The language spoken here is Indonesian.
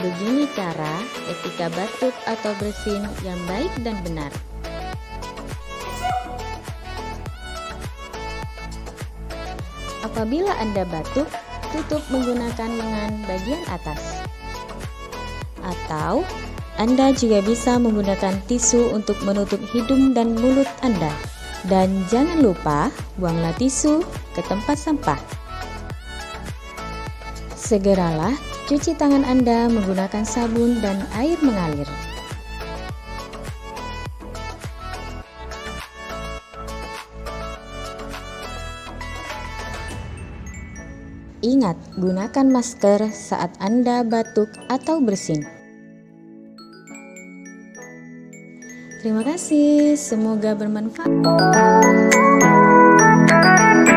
Begini cara etika batuk atau bersin yang baik dan benar. Apabila Anda batuk, tutup menggunakan lengan bagian atas. Atau Anda juga bisa menggunakan tisu untuk menutup hidung dan mulut Anda. Dan jangan lupa buanglah tisu ke tempat sampah. Segeralah cuci tangan Anda menggunakan sabun dan air mengalir. Ingat, gunakan masker saat Anda batuk atau bersin. Terima kasih, semoga bermanfaat.